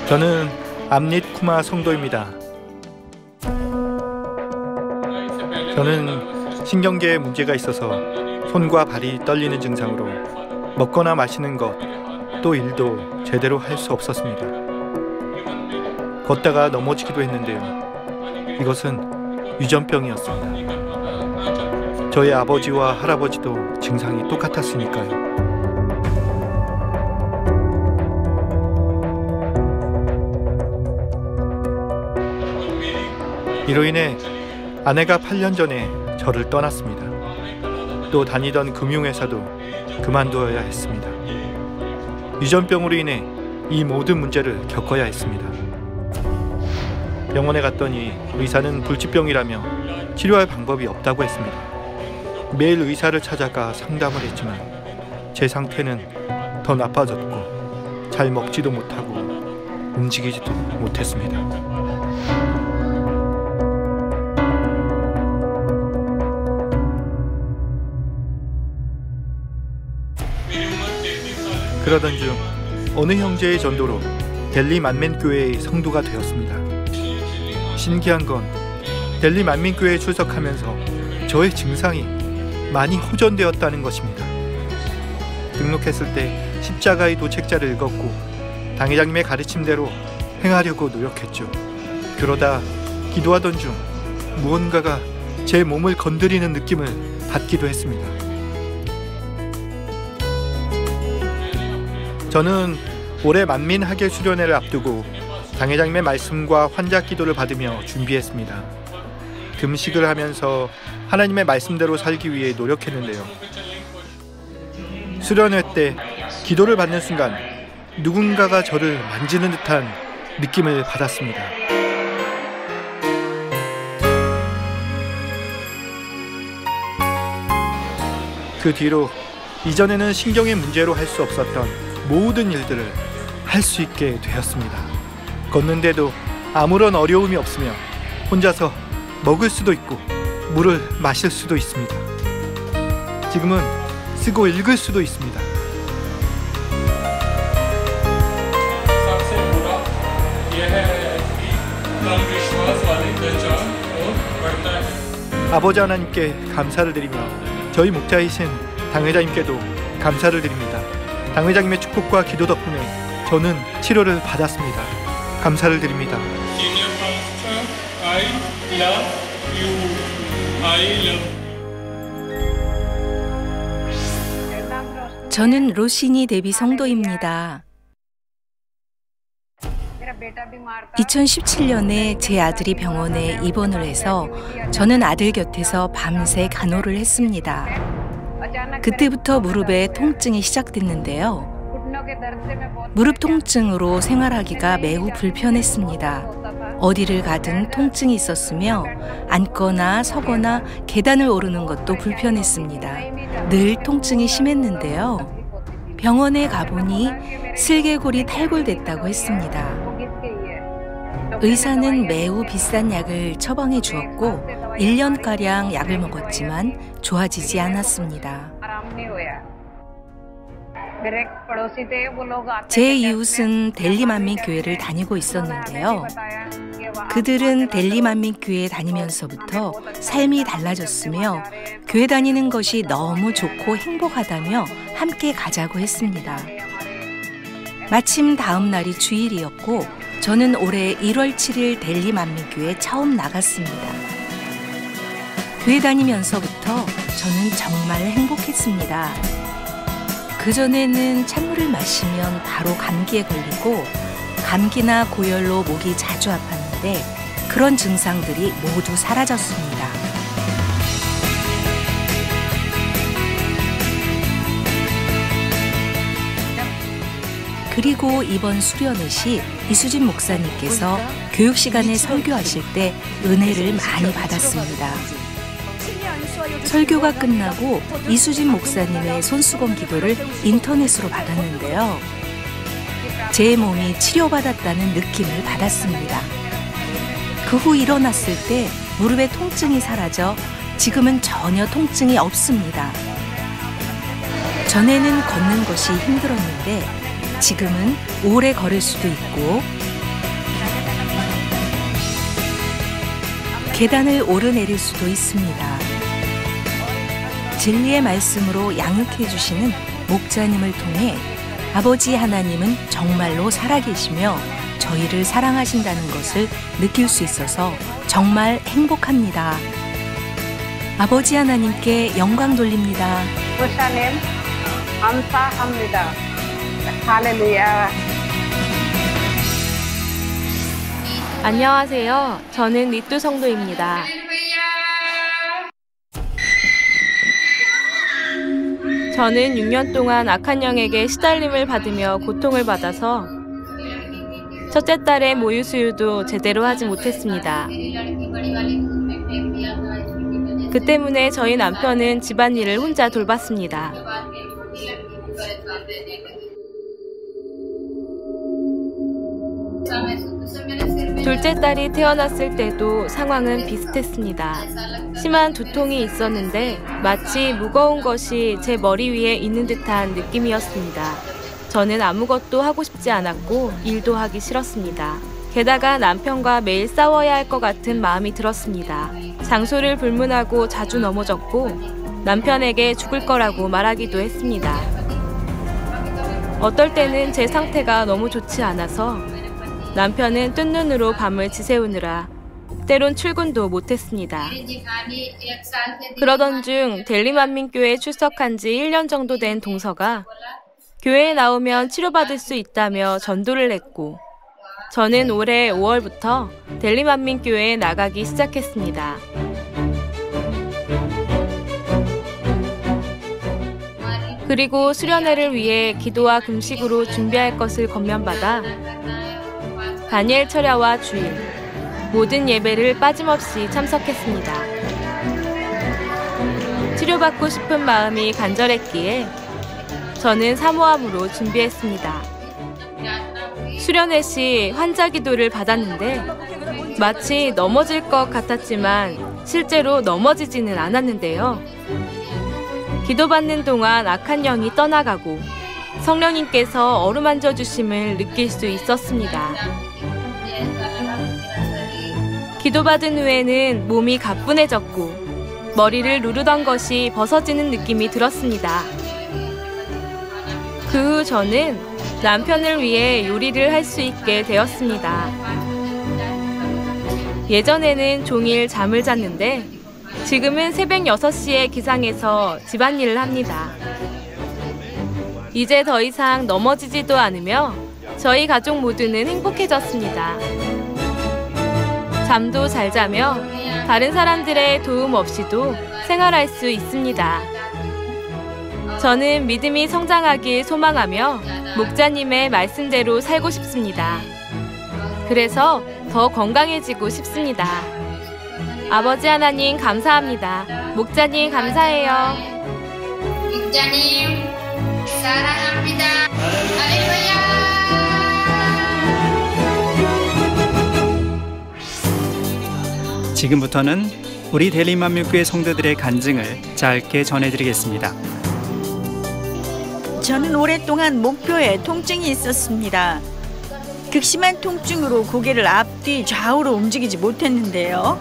저는 암릿 쿠마 성도입니다. 저는 신경계에 문제가 있어서 손과 발이 떨리는 증상으로 먹거나 마시는 것, 또 일도 제대로 할 수 없었습니다. 걷다가 넘어지기도 했는데요. 이것은 유전병이었습니다. 저희 아버지와 할아버지도 증상이 똑같았으니까요. 이로 인해 아내가 8년 전에 저를 떠났습니다. 또 다니던 금융회사도 그만두어야 했습니다. 유전병으로 인해 이 모든 문제를 겪어야 했습니다. 병원에 갔더니 의사는 불치병이라며 치료할 방법이 없다고 했습니다. 매일 의사를 찾아가 상담을 했지만 제 상태는 더 나빠졌고 잘 먹지도 못하고 움직이지도 못했습니다. 그러던 중 어느 형제의 전도로 델리 만민교회의 성도가 되었습니다. 신기한 건 델리 만민교회에 출석하면서 저의 증상이 많이 호전되었다는 것입니다. 등록했을 때 십자가의 도책자를 읽었고 당회장님의 가르침대로 행하려고 노력했죠. 그러다 기도하던 중 무언가가 제 몸을 건드리는 느낌을 받기도 했습니다. 저는 올해 만민학예 수련회를 앞두고 당회장님의 말씀과 환자 기도를 받으며 준비했습니다. 금식을 하면서 하나님의 말씀대로 살기 위해 노력했는데요. 수련회 때 기도를 받는 순간 누군가가 저를 만지는 듯한 느낌을 받았습니다. 그 뒤로 이전에는 신경의 문제로 할 수 없었던 모든 일들을 할 수 있게 되었습니다. 걷는데도 아무런 어려움이 없으며 혼자서 먹을 수도 있고 물을 마실 수도 있습니다. 지금은 쓰고 읽을 수도 있습니다. 아버지 하나님께 감사를 드리며 저희 목자이신 당회장님께도 감사를 드립니다. 당회장님의 축복과 기도 덕분에 저는 치료를 받았습니다. 감사를 드립니다. 저는 로시니 데비 성도입니다. 2017년에 제 아들이 병원에 입원을 해서 저는 아들 곁에서 밤새 간호를 했습니다. 그때부터 무릎에 통증이 시작됐는데요. 무릎 통증으로 생활하기가 매우 불편했습니다. 어디를 가든 통증이 있었으며 앉거나 서거나 계단을 오르는 것도 불편했습니다. 늘 통증이 심했는데요. 병원에 가보니 슬개골이 탈골됐다고 했습니다. 의사는 매우 비싼 약을 처방해 주었고 1년가량 약을 먹었지만 좋아지지 않았습니다. 제 이웃은 델리 만민교회를 다니고 있었는데요. 그들은 델리 만민교회에 다니면서부터 삶이 달라졌으며 교회 다니는 것이 너무 좋고 행복하다며 함께 가자고 했습니다. 마침 다음 날이 주일이었고 저는 올해 1월 7일 델리 만민교회에 처음 나갔습니다. 교회 다니면서부터 저는 정말 행복했습니다. 그전에는 찬물을 마시면 바로 감기에 걸리고 감기나 고열로 목이 자주 아팠는데 그런 증상들이 모두 사라졌습니다. 그리고 이번 수련회 시 이수진 목사님께서 교육 시간에 설교하실 때 은혜를 많이 받았습니다. 설교가 끝나고 이수진 목사님의 손수건 기도를 인터넷으로 받았는데요. 제 몸이 치료받았다는 느낌을 받았습니다. 그 후 일어났을 때 무릎의 통증이 사라져 지금은 전혀 통증이 없습니다. 전에는 걷는 것이 힘들었는데 지금은 오래 걸을 수도 있고 계단을 오르내릴 수도 있습니다. 진리의 말씀으로 양육해 주시는 목자님을 통해 아버지 하나님은 정말로 살아계시며 저희를 사랑하신다는 것을 느낄 수 있어서 정말 행복합니다. 아버지 하나님께 영광 돌립니다. 목사님, 감사합니다. 할렐루야. 안녕하세요. 저는 리뚜 성도입니다. 저는 6년 동안 악한 영에게 시달림을 받으며 고통을 받아서 첫째 딸의 모유 수유도 제대로 하지 못했습니다. 그 때문에 저희 남편은 집안일을 혼자 돌봤습니다. 둘째 딸이 태어났을 때도 상황은 비슷했습니다. 심한 두통이 있었는데 마치 무거운 것이 제 머리 위에 있는 듯한 느낌이었습니다. 저는 아무것도 하고 싶지 않았고 일도 하기 싫었습니다. 게다가 남편과 매일 싸워야 할 것 같은 마음이 들었습니다. 장소를 불문하고 자주 넘어졌고 남편에게 죽을 거라고 말하기도 했습니다. 어떨 때는 제 상태가 너무 좋지 않아서 남편은 뜬 눈으로 밤을 지새우느라 때론 출근도 못했습니다. 그러던 중 델리만민교회에 출석한 지 1년 정도 된 동서가 교회에 나오면 치료받을 수 있다며 전도를 했고 저는 올해 5월부터 델리만민교회에 나가기 시작했습니다. 그리고 수련회를 위해 기도와 금식으로 준비할 것을 권면받아 다니엘 철야와 주일, 모든 예배를 빠짐없이 참석했습니다. 치료받고 싶은 마음이 간절했기에 저는 사모함으로 준비했습니다. 수련회 시 환자 기도를 받았는데 마치 넘어질 것 같았지만 실제로 넘어지지는 않았는데요. 기도받는 동안 악한 영이 떠나가고 성령님께서 어루만져 주심을 느낄 수 있었습니다. 기도받은 후에는 몸이 가뿐해졌고 머리를 누르던 것이 벗어지는 느낌이 들었습니다. 그 후 저는 남편을 위해 요리를 할 수 있게 되었습니다. 예전에는 종일 잠을 잤는데 지금은 새벽 6시에 기상해서 집안일을 합니다. 이제 더 이상 넘어지지도 않으며 저희 가족 모두는 행복해졌습니다. 잠도 잘 자며 다른 사람들의 도움 없이도 생활할 수 있습니다. 저는 믿음이 성장하길 소망하며 목자님의 말씀대로 살고 싶습니다. 그래서 더 건강해지고 싶습니다. 아버지 하나님 감사합니다. 목자님 감사해요. 목자님 사랑합니다. 할렐루야. 지금부터는 우리 델리만민교회 성도들의 간증을 짧게 전해드리겠습니다. 저는 오랫동안 목뼈에 통증이 있었습니다. 극심한 통증으로 고개를 앞뒤 좌우로 움직이지 못했는데요.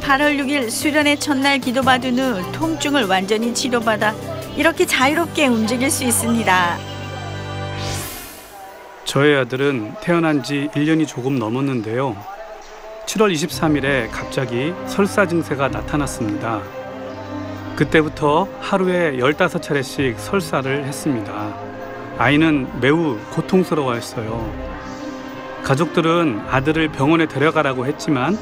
8월 6일 수련회 첫날 기도받은 후 통증을 완전히 치료받아 이렇게 자유롭게 움직일 수 있습니다. 저희 아들은 태어난 지 1년이 조금 넘었는데요. 7월 23일에 갑자기 설사 증세가 나타났습니다. 그때부터 하루에 15차례씩 설사를 했습니다. 아이는 매우 고통스러워했어요. 가족들은 아들을 병원에 데려가라고 했지만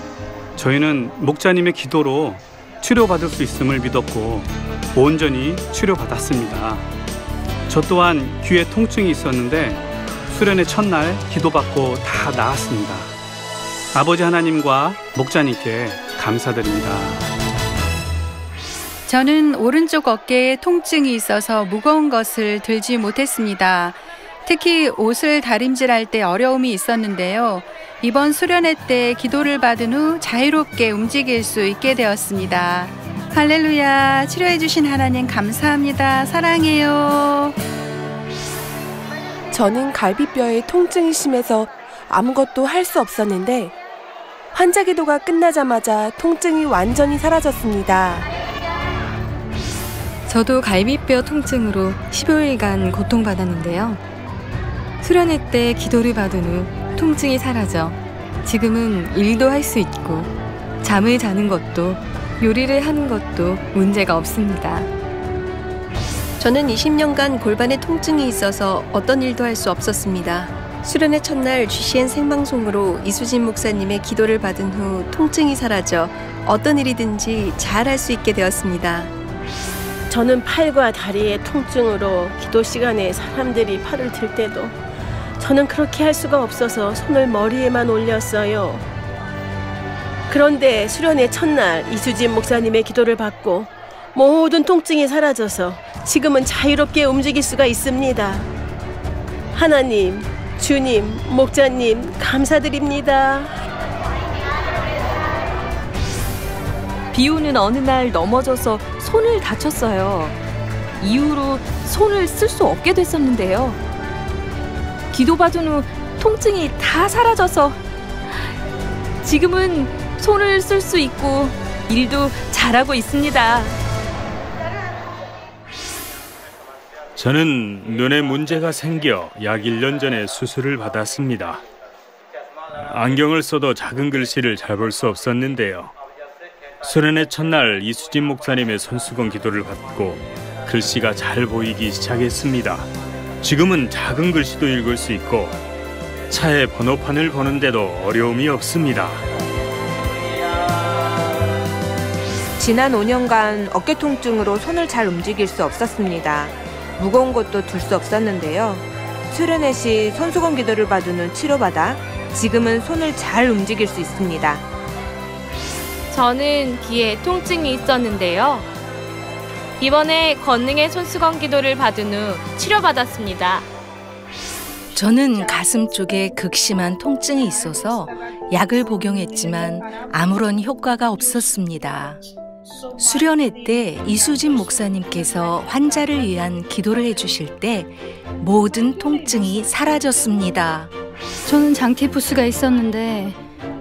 저희는 목자님의 기도로 치료받을 수 있음을 믿었고 온전히 치료받았습니다. 저 또한 귀에 통증이 있었는데 수련회 첫날 기도받고 다 나았습니다. 아버지 하나님과 목자님께 감사드립니다. 저는 오른쪽 어깨에 통증이 있어서 무거운 것을 들지 못했습니다. 특히 옷을 다림질할 때 어려움이 있었는데요. 이번 수련회 때 기도를 받은 후 자유롭게 움직일 수 있게 되었습니다. 할렐루야, 치료해 주신 하나님 감사합니다. 사랑해요. 저는 갈비뼈에 통증이 심해서 아무것도 할 수 없었는데 환자 기도가 끝나자마자 통증이 완전히 사라졌습니다. 저도 갈비뼈 통증으로 15일간 고통받았는데요. 수련회 때 기도를 받은 후 통증이 사라져 지금은 일도 할 수 있고 잠을 자는 것도 요리를 하는 것도 문제가 없습니다. 저는 20년간 골반에 통증이 있어서 어떤 일도 할 수 없었습니다. 수련회 첫날 GCN 생방송으로 이수진 목사님의 기도를 받은 후 통증이 사라져 어떤 일이든지 잘 할 수 있게 되었습니다. 저는 팔과 다리의 통증으로 기도 시간에 사람들이 팔을 들 때도 저는 그렇게 할 수가 없어서 손을 머리에만 올렸어요. 그런데 수련회 첫날 이수진 목사님의 기도를 받고 모든 통증이 사라져서 지금은 자유롭게 움직일 수가 있습니다. 하나님, 주님, 목자님 감사드립니다. 비 오는 어느 날 넘어져서 손을 다쳤어요. 이후로 손을 쓸 수 없게 됐었는데요. 기도받은 후 통증이 다 사라져서 지금은 손을 쓸 수 있고 일도 잘하고 있습니다. 저는 눈에 문제가 생겨 약 1년 전에 수술을 받았습니다. 안경을 써도 작은 글씨를 잘 볼 수 없었는데요. 수련회 첫날 이수진 목사님의 손수건 기도를 받고 글씨가 잘 보이기 시작했습니다. 지금은 작은 글씨도 읽을 수 있고 차에 번호판을 보는데도 어려움이 없습니다. 지난 5년간 어깨 통증으로 손을 잘 움직일 수 없었습니다. 무거운 것도 들 수 없었는데요. 수련회 시 손수건 기도를 받은 후 치료받아 지금은 손을 잘 움직일 수 있습니다. 저는 귀에 통증이 있었는데요. 이번에 권능의 손수건 기도를 받은 후 치료받았습니다. 저는 가슴 쪽에 극심한 통증이 있어서 약을 복용했지만 아무런 효과가 없었습니다. 수련회 때 이수진 목사님께서 환자를 위한 기도를 해주실 때 모든 통증이 사라졌습니다. 저는 장티푸스가 있었는데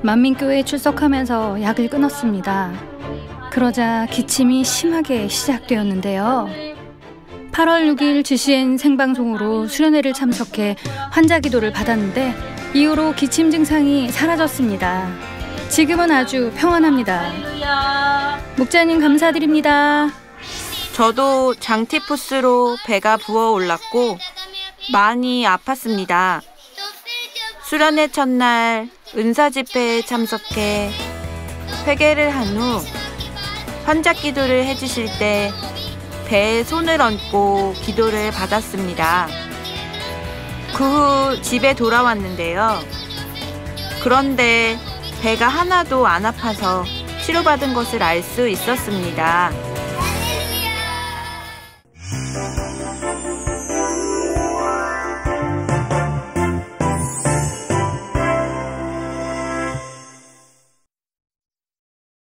만민교회에 출석하면서 약을 끊었습니다. 그러자 기침이 심하게 시작되었는데요. 8월 6일 GCN 생방송으로 수련회를 참석해 환자 기도를 받았는데 이후로 기침 증상이 사라졌습니다. 지금은 아주 평안합니다. 목자님 감사드립니다. 저도 장티푸스로 배가 부어올랐고 많이 아팠습니다. 수련회 첫날 은사 집회에 참석해 회개를 한 후 환자 기도를 해주실 때 배에 손을 얹고 기도를 받았습니다. 그 후 집에 돌아왔는데요. 그런데 배가 하나도 안 아파서 치료받은 것을 알 수 있었습니다.